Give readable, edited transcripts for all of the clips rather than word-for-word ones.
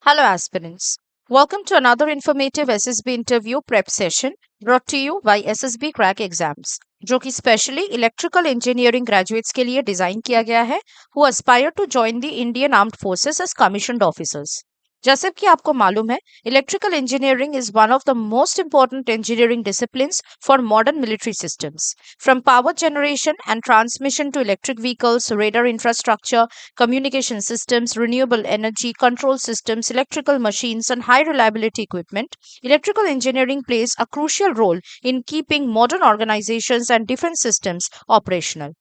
Hello, aspirants. Welcome to another informative SSB interview prep session brought to you by SSB Crack Exams, जो कि specially electrical engineering graduates के लिए design किया गया है who aspire to join the Indian Armed Forces as commissioned officers. जैसे कि आपको मालूम है, electrical engineering is one of the most important engineering disciplines for modern military systems. From power generation and transmission to electric vehicles, radar infrastructure, communication systems, renewable energy, control systems, electrical machines, and high reliability equipment, electrical engineering plays a crucial role in keeping modern organizations and defense systems operational.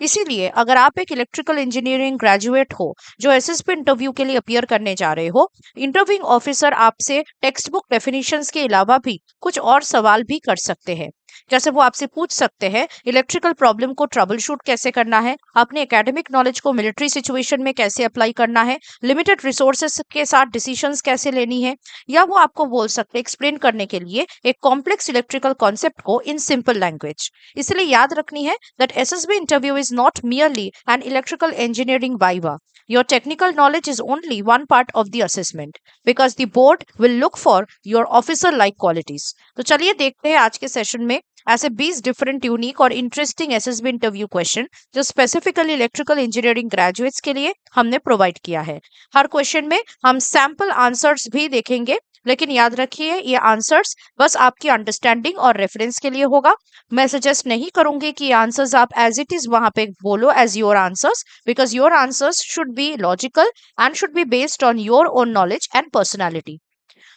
इसीलिए अगर आप एक electrical engineering graduate हो जो SSB interview के लिए appear करने जा रहे हो, इंटरव्यूइंग ऑफिसर आपसे टेक्स्ट बुक डेफिनेशंस के अलावा भी कुछ और सवाल भी कर सकते हैं। जैसे वो आपसे पूछ सकते हैं इलेक्ट्रिकल प्रॉब्लम को ट्रबल शूट कैसे करना है, अपने एकेडमिक नॉलेज को मिलिट्री सिचुएशन में कैसे अप्लाई करना है, लिमिटेड रिसोर्सेस के साथ डिसीजंस कैसे लेनी है, या वो आपको बोल सकते हैं एक्सप्लेन करने के लिए एक कॉम्प्लेक्स इलेक्ट्रिकल कॉन्सेप्ट को इन सिंपल लैंग्वेज। इसलिए याद रखनी है that SSB interview is not merely an electrical engineering viva. Your technical knowledge is only one part of the assessment because the board will look for your officer like qualities. तो चलिए देखते हैं आज के सेशन में ऐसे 20 different unique और interesting SSB interview question जो स्पेसिफिकली इलेक्ट्रिकल इंजीनियरिंग ग्रेजुएट्स के लिए हमने प्रोवाइड किया है। हर क्वेश्चन में हम सैंपल आंसर्स भी देखेंगे, लेकिन याद रखिए ये आंसर्स बस आपकी अंडरस्टैंडिंग और रेफरेंस के लिए होगा। मैं सजेस्ट नहीं करूंगी कि आंसर्स आप एज इट इज वहां पे बोलो as your answers, because your answers should be logical and should be based on your own knowledge and personality.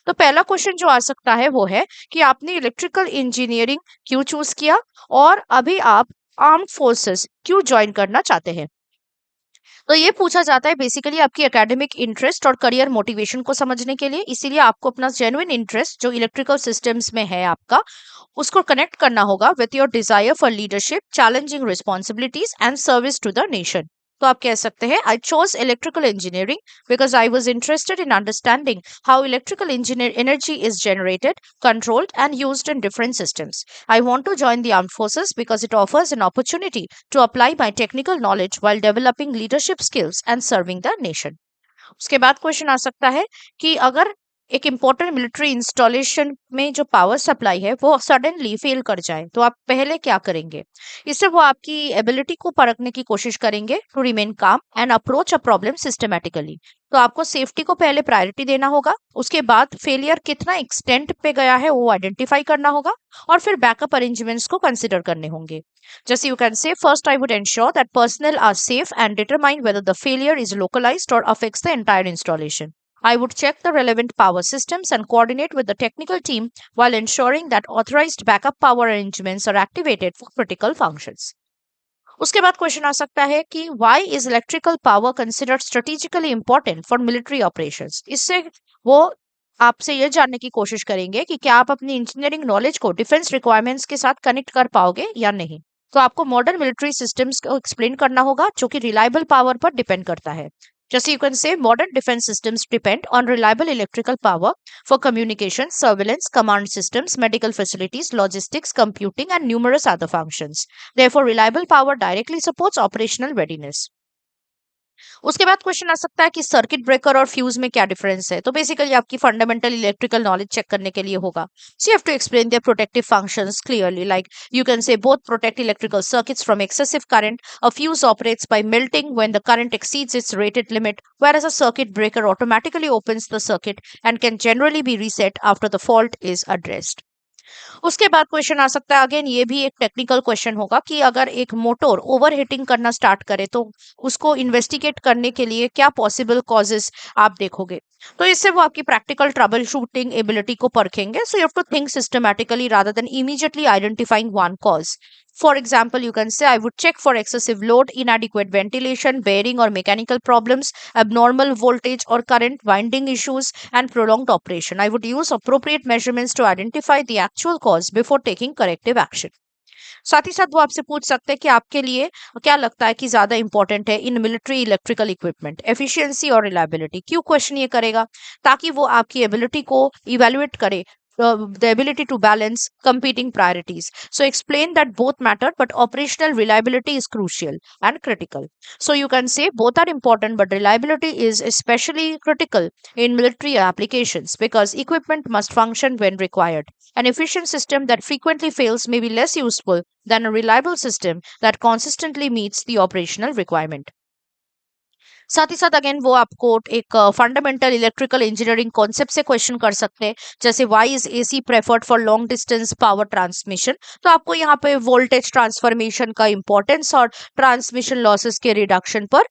तो पहला क्वेश्चन जो आ सकता है वो है कि आपने इलेक्ट्रिकल इंजीनियरिंग क्यों चूज किया और अभी आप आर्म्ड फोर्सेस क्यों ज्वाइन करना चाहते हैं। तो ये पूछा जाता है बेसिकली आपकी एकेडमिक इंटरेस्ट और करियर मोटिवेशन को समझने के लिए। इसीलिए आपको अपना जेन्युइन इंटरेस्ट जो इलेक्ट्रिकल सिस्टम्स में है आपका, उसको कनेक्ट करना होगा with your desire for leadership, challenging responsibilities and service to the nation. तो आप कह सकते हैं I chose electrical engineering because I was interested in understanding how electrical engineer energy is generated, controlled and used in different systems. I want to join the armed forces because it offers an opportunity to apply my technical knowledge while developing leadership skills and serving the nation. उसके बाद question आ सकता है कि अगर एक important military installation में जो पावर सप्लाई है वो सडनली फेल कर जाए तो आप पहले क्या करेंगे। इससे वो आपकी एबिलिटी को परखने की कोशिश करेंगे to remain calm and approach a problem systematically. तो आपको सेफ्टी को पहले प्रायोरिटी देना होगा, उसके बाद फेलियर कितना एक्सटेंट पे गया है वो आइडेंटिफाई करना होगा और फिर बैकअप अरेंजमेंट्स को कंसिडर करने होंगे। जैसे you can say first I would ensure that personnel are safe and determine whether the failure is localized और affects the entire installation. I would check the relevant power systems and coordinate with the technical team while ensuring that authorized backup power arrangements are activated for critical functions. उसके बाद question आ सकता है कि why is electrical power considered strategically important for military operations? इससे वो आपसे ये जानने की कोशिश करेंगे कि क्या आप अपनी इंजीनियरिंग नॉलेज को डिफेंस रिक्वायरमेंट्स के साथ कनेक्ट कर पाओगे या नहीं। तो आपको मॉडर्न मिलिट्री सिस्टम्स को एक्सप्लेन करना होगा जो कि रिलायबल पावर पर डिपेंड करता है। Just you can say modern defense systems depend on reliable electrical power for communication, surveillance, command systems, medical facilities, logistics, computing, and numerous other functions. Therefore, reliable power directly supports operational readiness. उसके बाद question आ सकता है कि circuit breaker और fuse में क्या difference है। तो बेसिकली आपकी फंडामेंटल इलेक्ट्रिकल नॉलेज चेक करने के लिए होगा। So you have to explain their protective functions clearly, like you can say both protect electrical circuits from excessive current. A fuse operates by melting when the current exceeds its rated limit, whereas a circuit breaker automatically opens the circuit and can generally be reset after the fault is addressed. उसके बाद question आ सकता है, again ये भी एक technical question होगा कि अगर एक मोटर ओवर हीटिंग करना स्टार्ट करे तो उसको इन्वेस्टिगेट करने के लिए क्या पॉसिबल कॉजेस आप देखोगे। तो इससे वो आपकी प्रैक्टिकल ट्रबल शूटिंग एबिलिटी को परखेंगे। So you have to think systematically rather than immediately identifying one cause. For example, you can say I would check for excessive load, inadequate ventilation, bearing or mechanical problems, abnormal voltage or current, winding issues, and prolonged operation. I would use appropriate measurements to identify the actual cause before taking corrective action. साथ ही साथ वो आपसे पूछ सकते हैं कि आपके लिए क्या लगता है कि ज्यादा इंपॉर्टेंट है in military electrical equipment, efficiency और रिलायबिलिटी। क्यों क्वेश्चन ये करेगा, ताकि वो आपकी एबिलिटी को इवेलुएट करे the ability to balance competing priorities. So explain that both matter, but operational reliability is crucial and critical. So you can say both are important, but reliability is especially critical in military applications because equipment must function when required. An efficient system that frequently fails may be less useful than a reliable system that consistently meets the operational requirement. साथ ही साथ again वो आपको एक fundamental electrical engineering concept से question कर सकते हैं, जैसे why is AC preferred for long distance power transmission. तो आपको यहाँ पे वोल्टेज ट्रांसफॉर्मेशन का इंपॉर्टेंस और ट्रांसमिशन लॉसेस के रिडक्शन पर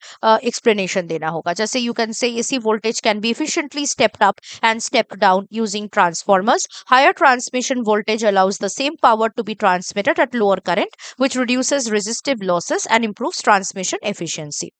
एक्सप्लेनेशन देना होगा। जैसे यू कैन से AC voltage can be efficiently stepped up and stepped down using transformers. Higher transmission voltage allows the same power to be transmitted at lower current, which reduces resistive losses and improves transmission efficiency.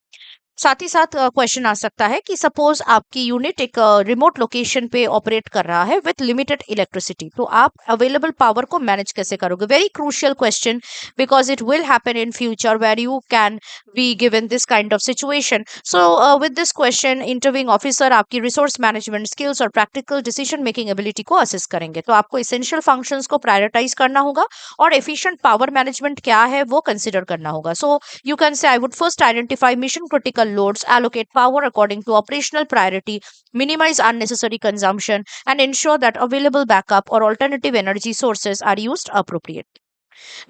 साथ ही साथ question आ सकता है कि suppose आपकी unit एक remote location पे operate कर रहा है विथ लिमिटेड इलेक्ट्रिसिटी, तो आप अवेलेबल पावर को मैनेज कैसे करोगे? Very crucial question because it will happen in future where you can be given this kind of situation. So with this question interviewing officer आपकी resource management skills और practical decision making ability को assess करेंगे। तो आपको essential functions को prioritise करना होगा और एफिशिएंट पावर मैनेजमेंट क्या है वो कंसिडर करना होगा। सो you can say I would first identify mission critical loads, allocate power according to operational priority, minimize unnecessary consumption, and ensure that available backup or alternative energy sources are used appropriately.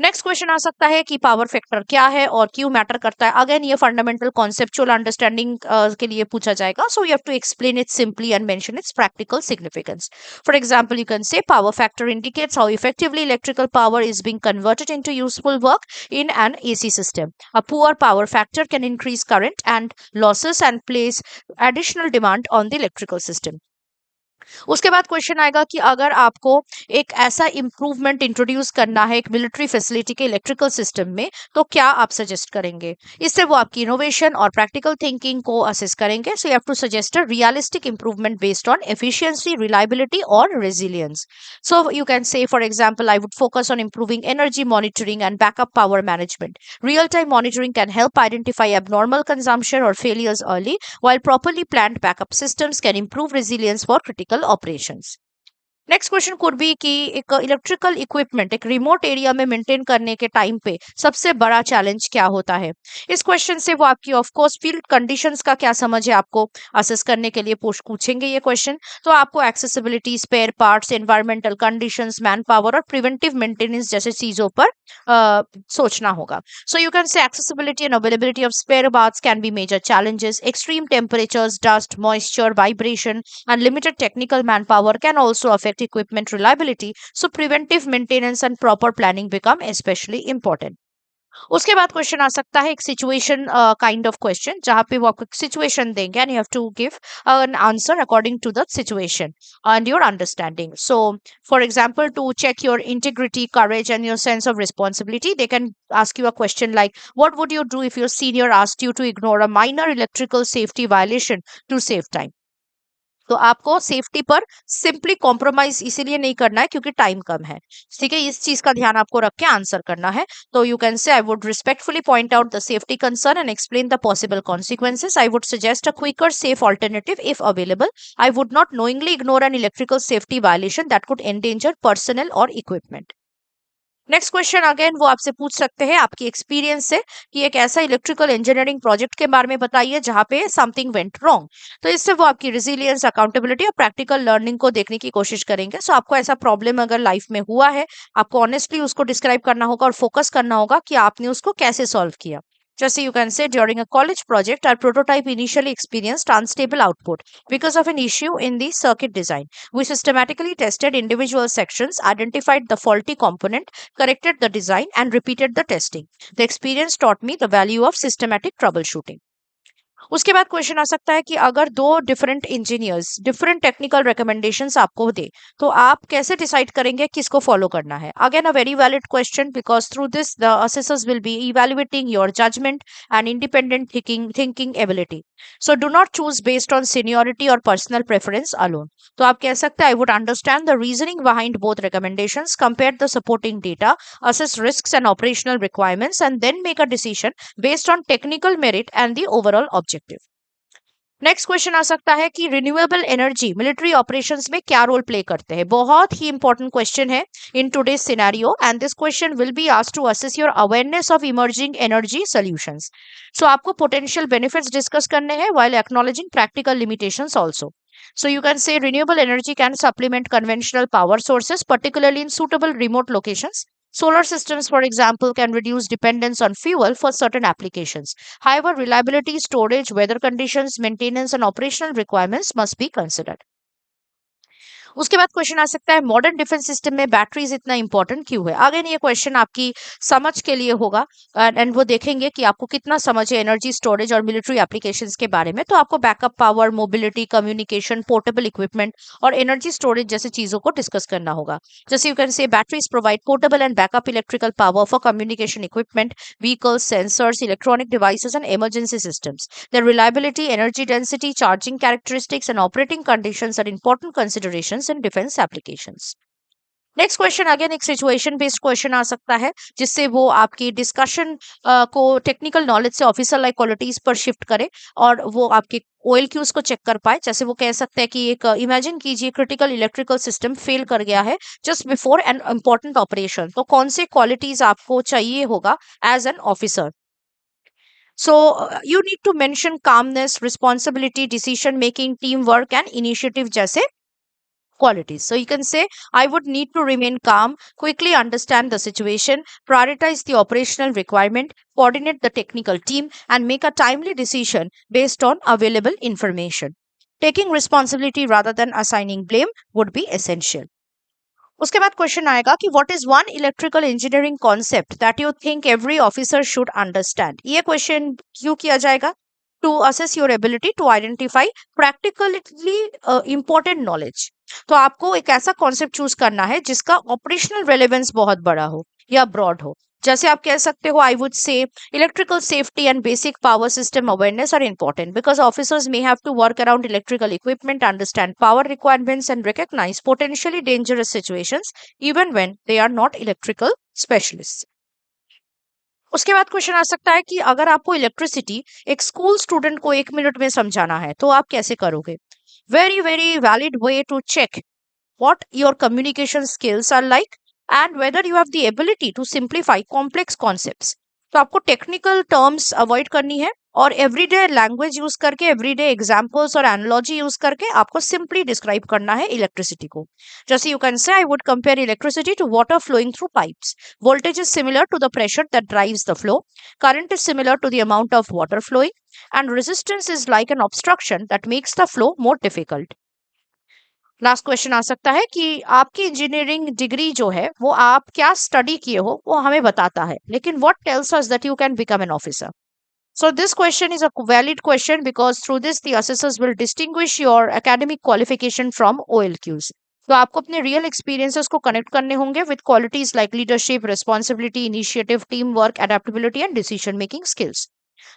Next question आ सकता है कि power factor क्या है और क्यों matter करता है। अगेन ये फंडामेंटल कॉन्सेप्चुअल अंडरस्टैंडिंग के लिए पूछा जाएगा, so you have to explain it simply and mention its practical significance. For example you can say power factor indicates how effectively electrical power is being converted into useful work in an AC system. A poor power factor can increase current and losses and place additional demand on the electrical system. उसके बाद question आएगा कि अगर आपको एक ऐसा improvement introduce करना है एक मिलिट्री फैसिलिटी के इलेक्ट्रिकल सिस्टम में, तो क्या आप सजेस्ट करेंगे? इससे वो आपकी इनोवेशन और प्रैक्टिकल थिंकिंग को असेस करेंगे। So you have to suggest a realistic improvement based on efficiency, reliability और resilience. So you can say for example I would focus on improving energy monitoring and backup power management. Real time monitoring can help identify abnormal consumption or failures early, while properly planned backup systems can improve resilience for critical operations. Next question could be कि एक electrical equipment एक remote area में maintain करने के time पे सबसे बड़ा challenge क्या होता है? इस क्वेश्चन से वो आपकी ऑफ कोर्स फील्ड कंडीशंस का क्या समझ है आपको असेस करने के लिए पूछेंगे ये क्वेश्चन। तो आपको accessibility, spare parts, environmental conditions, man power और प्रिवेंटिव मेंटेनेंस जैसे चीजों पर सोचना होगा। So you can say accessibility and availability of spare parts can be major challenges. Extreme temperatures, dust, moisture, vibration and limited technical manpower can also affect equipment reliability, so preventive maintenance and proper planning become especially important. उसके बाद question आ सकता है एक situation kind of question, जहां पे वो आपको एक सिचुएशन देंगे and you have to give an answer according to the situation and your understanding. So for example to check your integrity, courage and your sense of responsibility, they can ask you a question like what would you do if your senior asked you to ignore a minor electrical safety violation to save time? तो आपको safety पर simply compromise इसीलिए नहीं करना है क्योंकि time कम है। ठीक है, इस चीज का ध्यान आपको रख के आंसर करना है। तो you can say I would respectfully point out the safety concern and explain the possible consequences. I would suggest a quicker safe alternative if available. I would not knowingly ignore an electrical safety violation that could endanger personal और equipment. Next question again वो आपसे पूछ सकते हैं आपकी experience से कि एक ऐसा इलेक्ट्रिकल इंजीनियरिंग प्रोजेक्ट के बारे में बताइए जहां पे समथिंग वेंट रॉन्ग। तो इससे वो आपकी रिजिलियंस, अकाउंटेबिलिटी और प्रैक्टिकल लर्निंग को देखने की कोशिश करेंगे। सो आपको ऐसा प्रॉब्लम अगर लाइफ में हुआ है, आपको ऑनेस्टली उसको डिस्क्राइब करना होगा और फोकस करना होगा कि आपने उसको कैसे सॉल्व किया। जैसे you can say during a college project, our prototype initially experienced unstable output because of an issue in the circuit design. We systematically tested individual sections, identified the faulty component, corrected the design, and repeated the testing. The experience taught me the value of systematic troubleshooting. उसके बाद question आ सकता है कि अगर दो different engineers different technical recommendations आपको दे, तो आप कैसे डिसाइड करेंगे किसको फॉलो करना है? Again a very valid question because through this the assessors will be evaluating your judgement and independent thinking ability. So do not choose based on seniority और personal preference alone. तो आप कह सकते हैं I would understand the reasoning behind both recommendations, compare the supporting data, assess risks and operational requirements, and then make a decision based on technical merit and the overall objective. Next question आ सकता है कि renewable energy military operations में क्या role play करते हैं। बहुत ही important question है in today's scenario and this question will be asked to assess your awareness of emerging energy solutions. So आपको पोटेंशियल बेनिफिट्स डिस्कस करने हैं while acknowledging practical limitations also. So you can say renewable energy can supplement conventional power sources, particularly in suitable remote locations. Solar systems, for example, can reduce dependence on fuel for certain applications. However, reliability, storage, weather conditions, maintenance, and operational requirements must be considered. उसके बाद question आ सकता है modern defence system में batteries इतना important क्यों है। Again ये क्वेश्चन आपकी समझ के लिए होगा एंड वो देखेंगे कि आपको कितना समझ है एनर्जी स्टोरेज और मिलिट्री एप्लीकेशंस के बारे में। तो आपको backup power, mobility, communication, portable equipment और एनर्जी स्टोरेज जैसी चीजों को डिस्कस करना होगा। जैसे यू कैन से batteries provide portable and backup electrical power for communication equipment, vehicles, sensors, electronic devices and emergency systems. Their reliability, energy density, charging characteristics, and operating conditions are important considerations in defense applications. Next question again एक situation based question आ सकता है जिससे वो आपकी discussion को technical knowledge से officer like qualities पर शिफ्ट करे और वो आपके ओएल क्यूज को चेक कर पाए। जैसे वो कह सकते हैं कि एक इमेजिन कीजिए क्रिटिकल इलेक्ट्रिकल सिस्टम फेल कर गया है just before an important operation, तो कौन से क्वालिटीज आपको चाहिए होगा as an officer. So you need to mention calmness, responsibility, decision making, teamwork, and initiative जैसे qualities. So you can say, I would need to remain calm, quickly understand the situation, prioritize the operational requirement, coordinate the technical team, and make a timely decision based on available information. Taking responsibility rather than assigning blame would be essential. उसके बाद question आएगा कि what is one electrical engineering concept that you think every officer should understand. ये question क्यों किया जाएगा? To assess your ability to identify practically important knowledge. तो आपको एक ऐसा कॉन्सेप्ट चूज करना है जिसका ऑपरेशनल रेलेवेंस बहुत बड़ा हो या ब्रॉड हो। जैसे आप कह सकते हो, I would say electrical safety and basic power system awareness are important because officers may have to work around electrical equipment, understand power requirements, and recognize potentially dangerous situations even when they are not electrical specialists. उसके बाद question आ सकता है कि अगर आपको electricity एक school student को 1 मिनट में समझाना है तो आप कैसे करोगे? Very very valid way to check what your communication skills are like and whether you have the ability to simplify complex concepts. तो आपको टेक्निकल टर्म्स अवॉइड करनी है और एवरीडे लैंग्वेज यूज करके, एवरीडे एग्जांपल्स और एनालॉजी यूज करके आपको simply describe करना है इलेक्ट्रिसिटी को। जैसे you can say, I would compare electricity to water flowing through pipes. Voltage is similar to the pressure that drives the flow, current is similar to the amount of water flowing, and resistance is like an obstruction that makes the flow more difficult. Last question आ सकता है कि आपकी engineering degree जो है वो आप क्या स्टडी किए हो वो हमें बताता है, लेकिन what tells us that you can become an officer. So this question is a valid question because through this the assessors will distinguish your academic qualification from OLQs. तो आपको अपने रियल एक्सपीरियंसेस को कनेक्ट करने होंगे with qualities like leadership, responsibility, initiative, team work, adaptability and decision making skills.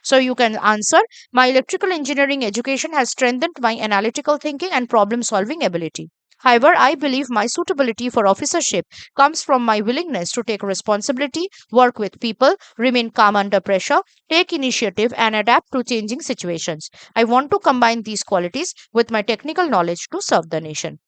So you can answer, my electrical engineering education has strengthened my analytical thinking and problem solving ability. However, I believe my suitability for officership comes from my willingness to take responsibility, work with people, remain calm under pressure, take initiative, and adapt to changing situations. I want to combine these qualities with my technical knowledge to serve the nation.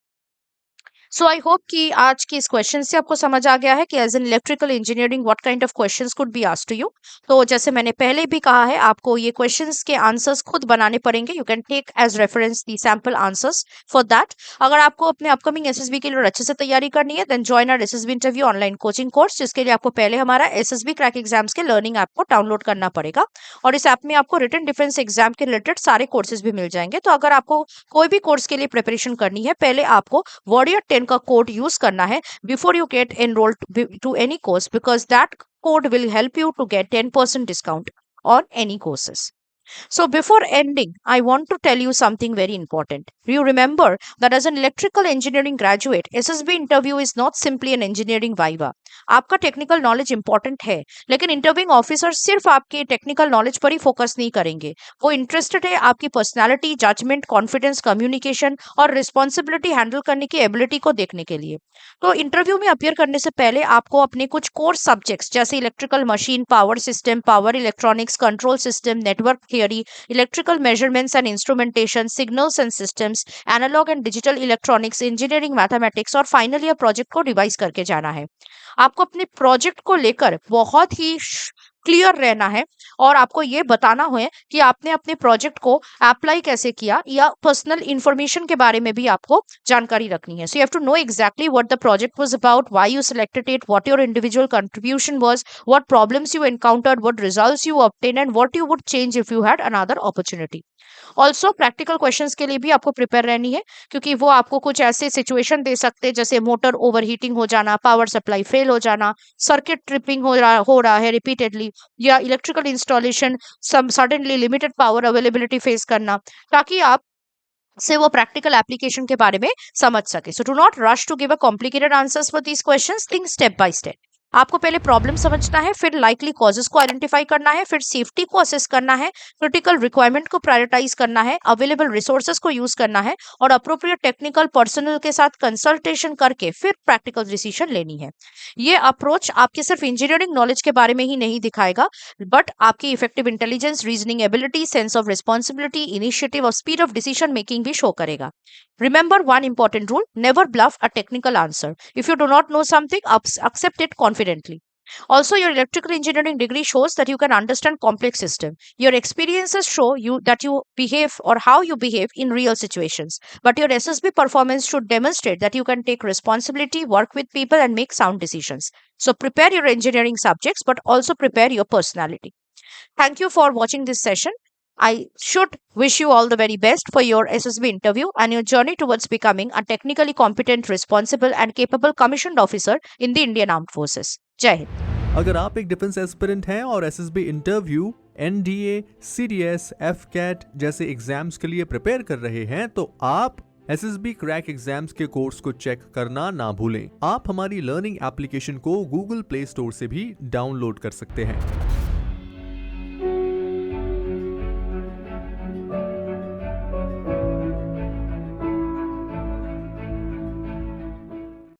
So I hope कि आज के इस question से आपको समझ आ गया है कि as an electrical engineering what kind of questions could be asked to you. तो जैसे मैंने पहले भी कहा है, आपको ये क्वेश्चंस के आंसर्स खुद बनाने पड़ेंगे। You can take as reference the sample answers for that. अगर आपको अपने अपकमिंग एसएसबी के लिए अच्छे से तैयारी करनी है then join our SSB interview online coaching course, जिसके लिए आपको पहले हमारा एसएसबी क्रैक एग्जाम्स के लर्निंग ऐप को डाउनलोड करना पड़ेगा और इस ऐप में आपको रिटन डिफेंस एग्जाम के रिलेटेड सारे कोर्सेज भी मिल जाएंगे। तो अगर आपको कोई भी कोर्स के लिए प्रिपरेशन करनी है, पहले आपको वॉरियर 10 का कोड यूज करना है before you get enrolled to any course, because that code will help you to get 10% discount on any courses. So before ending, I want to tell you something very important. You remember that as an electrical engineering graduate, SSB interview is not simply an engineering viva. आपका technical knowledge important है, लेकिन interviewing officer सिर्फ आपके technical knowledge पर ही focus नहीं करेंगे। वो interested है आपकी पर्सनालिटी, जजमेंट, कॉन्फिडेंस, कम्युनिकेशन और रिस्पॉन्सिबिलिटी हैंडल करने की एबिलिटी को देखने के लिए। तो इंटरव्यू में अपियर करने से पहले आपको अपने कुछ कोर्स सब्जेक्ट्स जैसे electrical machine, power system, power electronics, control system, network theory, electrical measurements and instrumentation, signals and systems, analog and digital electronics, engineering mathematics और फाइनली प्रोजेक्ट को रिवाइज करके जाना है। आपको अपने प्रोजेक्ट को लेकर बहुत ही क्लियर रहना है और आपको ये बताना है कि आपने अपने प्रोजेक्ट को अप्लाई कैसे किया या पर्सनल इंफॉर्मेशन के बारे में भी आपको जानकारी रखनी है। So you have to know exactly what the project was about, why you selected it, what your individual contribution was, what problems you encountered, what results you obtain and what you would change if you had another opportunity. Also practical questions के लिए भी आपको prepare रहनी है क्योंकि वो आपको कुछ ऐसे सिचुएशन दे सकते हैं जैसे मोटर ओवरहीटिंग हो जाना, पावर सप्लाई फेल हो जाना, सर्किट ट्रिपिंग हो रहा है रिपीटेडली, या electrical installation some suddenly limited power availability face करना, ताकि आप से वो प्रैक्टिकल एप्लीकेशन के बारे में समझ सके। So do not rush to give a complicated answers for these questions, think step by step. आपको पहले प्रॉब्लम समझना है, फिर लाइकली कॉजेस को आइडेंटिफाई करना है, फिर सेफ्टी को असेस करना है, क्रिटिकल रिक्वायरमेंट को प्रायोरिटाइज करना है, अवेलेबल रिसोर्सेज को यूज करना है और अप्रोप्रिएट टेक्निकल पर्सनल के साथ कंसल्टेशन करके फिर प्रैक्टिकल डिसीजन लेनी है। ये अप्रोच आपके सिर्फ इंजीनियरिंग नॉलेज के बारे में ही नहीं दिखाएगा बट आपकी effective intelligence, reasoning ability, sense of responsibility, initiative और स्पीड ऑफ डिसीजन मेकिंग भी शो करेगा। Remember one important rule, never bluff a technical answer. If you do not know something, accept it confidently. Also, your electrical engineering degree shows that you can understand complex system. Your experiences show you that you behave or how you behave in real situations. But your SSB performance should demonstrate that you can take responsibility, work with people and make sound decisions. So prepare your engineering subjects but also prepare your personality. Thank you for watching this session. I should wish you all the very best for your SSB interview and your journey towards becoming a technically competent, responsible and capable commissioned officer in the Indian Armed Forces. जय हिंद। अगर आप एक defence aspirant हैं और SSB interview, NDA, CDS, AFCAT जैसे exams के लिए prepare कर रहे हैं तो आप एसएसबी क्रैक एग्जाम्स के कोर्स को चेक करना ना भूलें। आप हमारी लर्निंग एप्लीकेशन को गूगल प्ले स्टोर से भी डाउनलोड कर सकते हैं।